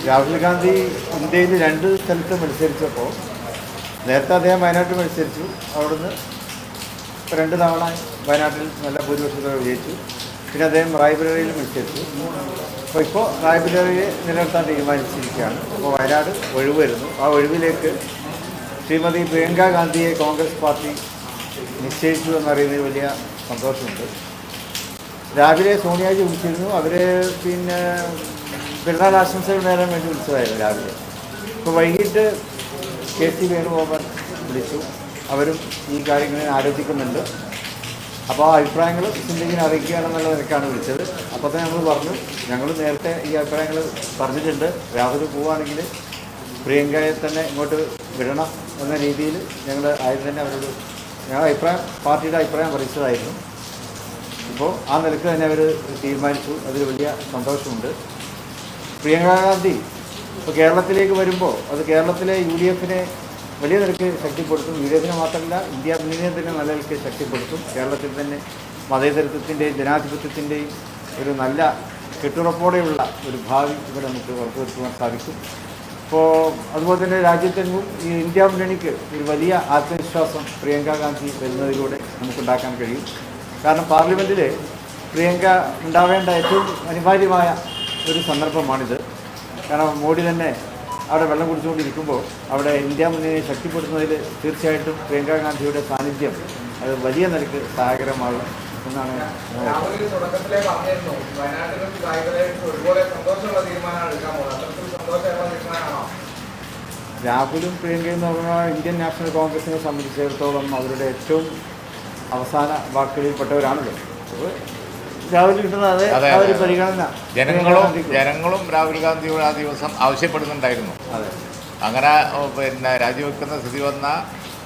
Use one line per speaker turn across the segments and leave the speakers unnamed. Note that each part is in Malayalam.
രാഹുൽ ഗാന്ധി ഇന്ത്യയിൽ 2 സ്ഥലത്ത് മത്സരിച്ചപ്പോൾ നേരത്തെ അദ്ദേഹം വയനാട്ടിൽ മത്സരിച്ചു. അവിടുന്ന് 2 തവണ വയനാട്ടിൽ നല്ല ഭൂരിപക്ഷത്തോടെ വിജയിച്ചു. പിന്നെ അദ്ദേഹം റായ്ബറേലിയിൽ മത്സരിച്ചു. ഇപ്പോൾ റായ്ബറേലിയെ നിലനിർത്താൻ തീരുമാനിച്ചിരിക്കുകയാണ്. അപ്പോൾ വയനാട് ഒഴിവ് വരുന്നു. ആ ഒഴിവിലേക്ക് ശ്രീമതി പ്രിയങ്ക ഗാന്ധിയെ കോൺഗ്രസ് പാർട്ടി നിശ്ചയിച്ചു എന്നറിയുന്നതിൽ വലിയ സന്തോഷമുണ്ട്. രാവിലെ സോണിയാജി വിളിച്ചിരുന്നു. അവർ പിന്നെ പെരുന്നാൾ ആശംസകൾ നേരാൻ വേണ്ടി വിളിച്ചതായിരുന്നു രാവിലെ. ഇപ്പോൾ വൈകിട്ട് KC വേണുഗോപാൽ വിളിച്ചു. അവരും ഈ കാര്യങ്ങളിൽ ആലോചിക്കുന്നുണ്ട്. അപ്പോൾ ആ അഭിപ്രായങ്ങൾ സിന്ധിങ്ങിനെ അറിയിക്കുകയാണെന്നുള്ള നിലക്കാണ് വിളിച്ചത്. അപ്പോൾ തന്നെ നമ്മൾ പറഞ്ഞു, ഞങ്ങൾ നേരത്തെ ഈ അഭിപ്രായങ്ങൾ പറഞ്ഞിട്ടുണ്ട്. രാഹുൽ പോവുകയാണെങ്കിൽ പ്രിയങ്കയെ തന്നെ ഇങ്ങോട്ട് വിടണം എന്ന രീതിയിൽ ഞങ്ങൾ ആദ്യം തന്നെ അവരോട് പാർട്ടിയുടെ അഭിപ്രായം അറിയിച്ചതായിരുന്നു. ഇപ്പോൾ ആ നിലക്ക് തന്നെ അവർ തീരുമാനിച്ചു. അതിൽ വലിയ സന്തോഷമുണ്ട്. പ്രിയങ്ക ഗാന്ധി ഇപ്പോൾ കേരളത്തിലേക്ക് വരുമ്പോൾ അത് കേരളത്തിലെ UDF-നെ വലിയ നിലയ്ക്ക് ശക്തിപ്പെടുത്തും. UDF-നെ മാത്രമല്ല, ഇന്ത്യ മുന്നണിയെ തന്നെ നല്ല നിലയ്ക്ക് ശക്തിപ്പെടുത്തും. കേരളത്തിൽ തന്നെ മതേതരത്വത്തിൻ്റെയും ജനാധിപത്യത്തിൻ്റെയും ഒരു നല്ല കെട്ടുറപ്പോടെയുള്ള ഒരു ഭാവി ഇവിടെ നമുക്ക് ഉറപ്പുവരുത്തുവാൻ സാധിക്കും. ഇപ്പോൾ അതുപോലെ തന്നെ രാജ്യത്തെങ്ങും ഈ ഇന്ത്യ മുന്നണിക്ക് ഒരു വലിയ ആത്മവിശ്വാസം പ്രിയങ്ക ഗാന്ധി വരുന്നതിലൂടെ നമുക്കുണ്ടാക്കാൻ കഴിയും. കാരണം പാർലമെൻറ്റിൽ പ്രിയങ്ക ഉണ്ടാവേണ്ട ഏറ്റവും അനിവാര്യമായ ഒരു സന്ദർഭമാണിത്. കാരണം മോഡി തന്നെ അവിടെ വെള്ളം കുടിച്ചുകൊണ്ടിരിക്കുമ്പോൾ അവിടെ ഇന്ത്യ മുന്നണിയെ ശക്തിപ്പെടുത്തുന്നതിൽ തീർച്ചയായിട്ടും പ്രിയങ്ക ഗാന്ധിയുടെ സാന്നിധ്യം അത് വലിയ നിലയ്ക്ക് സഹായകരമാകും എന്നാണ്. രാഹുലും പ്രിയങ്കയും എന്ന് പറഞ്ഞാൽ ഇന്ത്യൻ നാഷണൽ കോൺഗ്രസിനെ സംബന്ധിച്ചിടത്തോളം അവരുടെ ഏറ്റവും അവസാന വാക്കുകളിൽപ്പെട്ടവരാണല്ലോ. രാഹുൽ കിട്ടുന്നത് അതേ ഒരു പരിഗണന
ജനങ്ങളും രാഹുൽ ഗാന്ധിയോട് ആ ദിവസം ആവശ്യപ്പെടുന്നുണ്ടായിരുന്നു. അങ്ങനെ പിന്നെ രാജിവെക്കുന്ന സ്ഥിതി വന്ന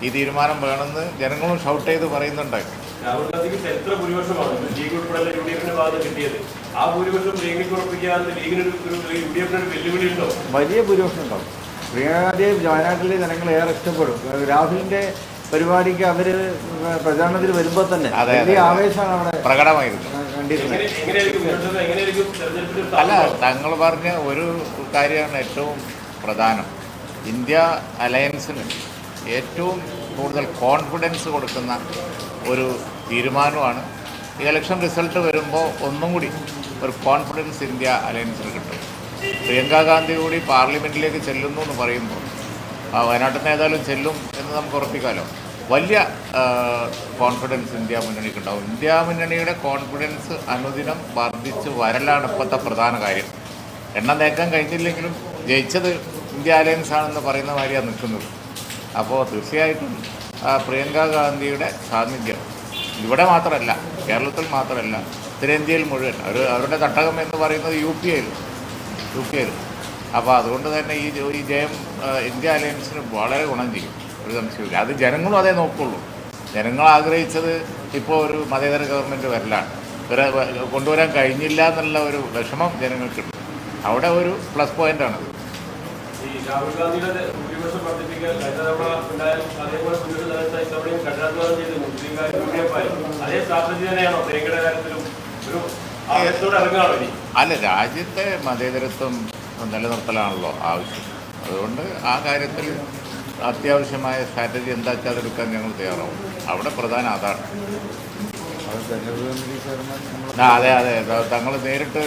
ഈ തീരുമാനം വേണമെന്ന് ജനങ്ങളും ഷൗട്ട് ചെയ്ത് പറയുന്നുണ്ടായിരുന്നു.
രാഹുൽ ഗാന്ധിക്ക് ചരിത്ര ഭൂരിപക്ഷമാണ് ലീഗ് ഉൾപ്പെടെ UDF-ന്റെ ഭാഗത്ത് കിട്ടിയത്. ആ ഭൂരിപക്ഷം പ്രിയങ്കയ്ക്ക് ഉറപ്പിക്കാൻ ലീഗിന് UDF-ന് ഒരു വെല്ലുവിളി ഉണ്ടോ?
വലിയ ഭൂരിപക്ഷം ഉണ്ടാവും. പ്രിയങ്ക ഗാന്ധിയെ വയനാട്ടിലെ ജനങ്ങൾ ഏറെ ഇഷ്ടപ്പെടും. രാഹുലിന്റെ പരിപാടിക്ക് അവർ പ്രചാരണത്തിൽ വരുമ്പോൾ തന്നെ വലിയ ആവേശമാണ് അവിടെ
പ്രകടമായിരുന്നു. അല്ല, തങ്ങൾ പറഞ്ഞ ഒരു കാര്യമാണ് ഏറ്റവും പ്രധാനം. ഇന്ത്യ അലയൻസിന് ഏറ്റവും കൂടുതൽ കോൺഫിഡൻസ് കൊടുക്കുന്ന ഒരു തീരുമാനമാണ്. ഈ ഇലക്ഷൻ റിസൾട്ട് വരുമ്പോൾ ഒന്നും കൂടി ഒരു കോൺഫിഡൻസ് ഇന്ത്യ അലയൻസിന് കിട്ടും. പ്രിയങ്ക ഗാന്ധി കൂടി പാർലമെൻറ്റിലേക്ക് ചെല്ലുന്നു എന്ന് പറയുമ്പോൾ വയനാട്ടിൽ നിന്ന് ഏതായാലും ചെല്ലും എന്ന് നമുക്ക് ഉറപ്പിക്കാമല്ലോ. വലിയ കോൺഫിഡൻസ് ഇന്ത്യ മുന്നണിക്ക് ഉണ്ടാവും. ഇന്ത്യ മുന്നണിയുടെ കോൺഫിഡൻസ് അനുദിനം വർദ്ധിച്ച് വരലാണ് ഇപ്പോഴത്തെ പ്രധാന കാര്യം. എണ്ണം നേക്കാൻ കഴിഞ്ഞില്ലെങ്കിലും ജയിച്ചത് ഇന്ത്യ അലയൻസ് ആണെന്ന് പറയുന്ന മാതിരിയാണ് നിൽക്കുന്നത്. അപ്പോൾ തീർച്ചയായിട്ടും പ്രിയങ്ക ഗാന്ധിയുടെ സാന്നിധ്യം ഇവിടെ മാത്രമല്ല, കേരളത്തിൽ മാത്രമല്ല, ഉത്തരേന്ത്യയിൽ മുഴുവൻ അവരുടെ തട്ടകം എന്ന് പറയുന്നത് യു പി യിൽ. അപ്പോൾ അതുകൊണ്ട് തന്നെ ഈ ജയം ഇന്ത്യ അലയൻസിന് വളരെ ഗുണം ചെയ്യും, ഒരു സംശയമില്ല. അത് ജനങ്ങളും അതേ നോക്കുള്ളൂ. ജനങ്ങൾ ആഗ്രഹിച്ചത് ഇപ്പോൾ ഒരു മതേതര ഗവൺമെൻറ് വരലാണ്. കൊണ്ടുവരാൻ കഴിഞ്ഞില്ല എന്നുള്ള ഒരു വിഷമം ജനങ്ങൾക്കുണ്ട്. അവിടെ ഒരു പ്ലസ് പോയിൻ്റാണത്.
ഈ രാഹുൽ ഗാന്ധിയുടെ ഭൂരിപക്ഷം വർദ്ധിപ്പിക്കാൻ കഴിഞ്ഞ തവണ ഉണ്ടായാലും അതേപോലെ ഇത്തവണയും കഠിനാധ്വാനം ചെയ്തിരുന്നു. അതേ സ്ട്രാറ്റജി തന്നെയാണോ പ്രിയങ്കയുടെ കാര്യത്തിലും ഒരു ആവേശത്തോടെ ഇറങ്ങുകയാണോ ഇനി?
അല്ല, രാജ്യത്തെ മതേതരത്വം നിലനിർത്തലാണല്ലോ ആവശ്യം. അതുകൊണ്ട് ആ കാര്യത്തിൽ അത്യാവശ്യമായ സ്ട്രാറ്റജി എന്താച്ചാൽ അതെടുക്കാൻ ഞങ്ങൾ തയ്യാറാവും. അവിടെ പ്രധാന അതാണ്. അതെ, തങ്ങൾ നേരിട്ട്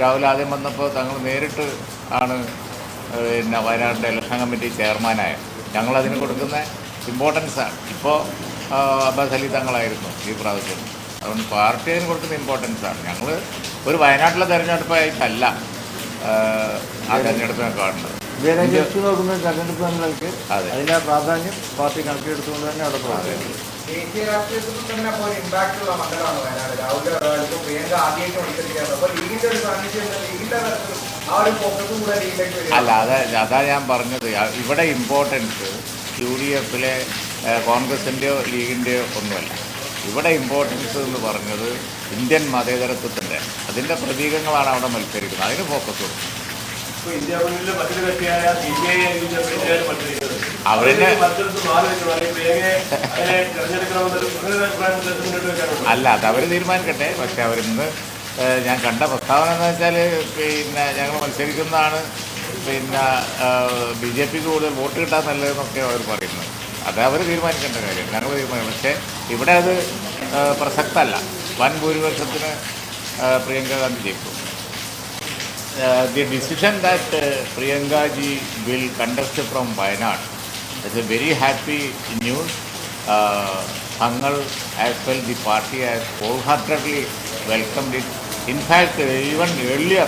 രാവിലെ ആദ്യം വന്നപ്പോൾ തങ്ങൾ നേരിട്ട് ആണ് പിന്നെ വയനാടിൻ്റെ ഇലക്ഷൻ കമ്മിറ്റി ചെയർമാനായ. ഞങ്ങളതിന് കൊടുക്കുന്ന ഇമ്പോർട്ടൻസാണ്. ഇപ്പോൾ അബ്ബാസ് അലി തങ്ങളായിരുന്നു ഈ പ്രാവശ്യം. അതുകൊണ്ട് പാർട്ടി അതിന് കൊടുക്കുന്ന ഇമ്പോർട്ടൻസാണ്. ഞങ്ങൾ ഒരു വയനാട്ടിലെ തെരഞ്ഞെടുപ്പായിട്ടല്ല ആ തെരഞ്ഞെടുപ്പിനെ കാണുന്നത്.
നോക്കുന്ന തെരഞ്ഞെടുപ്പ് നിങ്ങൾക്ക് അതിൻ്റെ പ്രാധാന്യം പാർട്ടി കണക്കിലെടുത്തുകൊണ്ട് തന്നെ അവിടെ പ്രാധാന്യം.
ദേശീയ രാഷ്ട്രീയത്തിൽ തന്നെ അപ്പോൾ ഒരു ഇമ്പാക്ട് ഉള്ള മണ്ഡലമാണ് വയനാട്. രാഹുൽ പ്രിയങ്ക ആദ്യമായിട്ട് മത്സരിക്കുന്നത്. അപ്പോൾ ലീഗിന്റെ ഒരു സാന്നിധ്യം ലീഗിന്റെ ആ ഒരു ഫോക്കസും കൂടെ ലീഗിലേക്ക് വരും.
അല്ല, അതാ ഞാൻ പറഞ്ഞത്. ഇവിടെ ഇമ്പോർട്ടൻസ് UDF-ലെ കോൺഗ്രസിൻ്റെയോ ലീഗിൻ്റെയോ ഒന്നുമല്ല. ഇവിടെ ഇമ്പോർട്ടൻസ് എന്ന് പറഞ്ഞത് ഇന്ത്യൻ മതേതരത്വത്തിൻ്റെ അതിൻ്റെ പ്രതീകങ്ങളാണ് അവിടെ മത്സരിക്കുന്നത്. അതിന് ഫോക്കസ് കൊടുക്കും. അവരുടെ അല്ല, അത് അവർ തീരുമാനിക്കട്ടെ. പക്ഷെ അവരിന്ന് ഞാൻ കണ്ട പ്രസ്താവന എന്ന് വെച്ചാൽ പിന്നെ ഞങ്ങൾ മത്സരിക്കുന്നതാണ് പിന്നെ ബി ജെ പിക്ക് കൂടുതൽ വോട്ട് കിട്ടാൻ നല്ലതെന്നൊക്കെ അവർ പറയുന്നത്. അത് അവർ തീരുമാനിക്കേണ്ട കാര്യം, ഞങ്ങൾ തീരുമാനിക്കും. പക്ഷേ ഇവിടെ അത് പ്രസക്തമല്ല. വൻ ഭൂരിപക്ഷത്തിന് പ്രിയങ്ക ഗാന്ധി ജയിക്കും. The decision that Priyanka ji will contest from Wayanad is a very happy news. Thangal as well, the party has wholeheartedly welcomed it. In fact, even earlier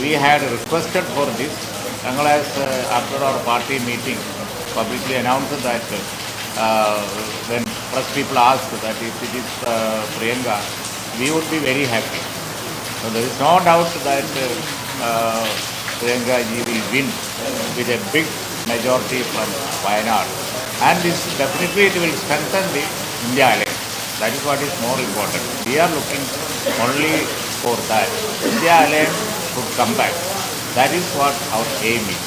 we had requested for this. Thangal has, after our party meeting, publicly announced that when press people asked that if it is Priyanka, we would be very happy. So there is no doubt that Priyanka ji will win with a big majority from Wayanad, and this definitely it will strengthen the India alliance. That is what is more important. We are looking only for that. India alliance should come back. That is what our aim is.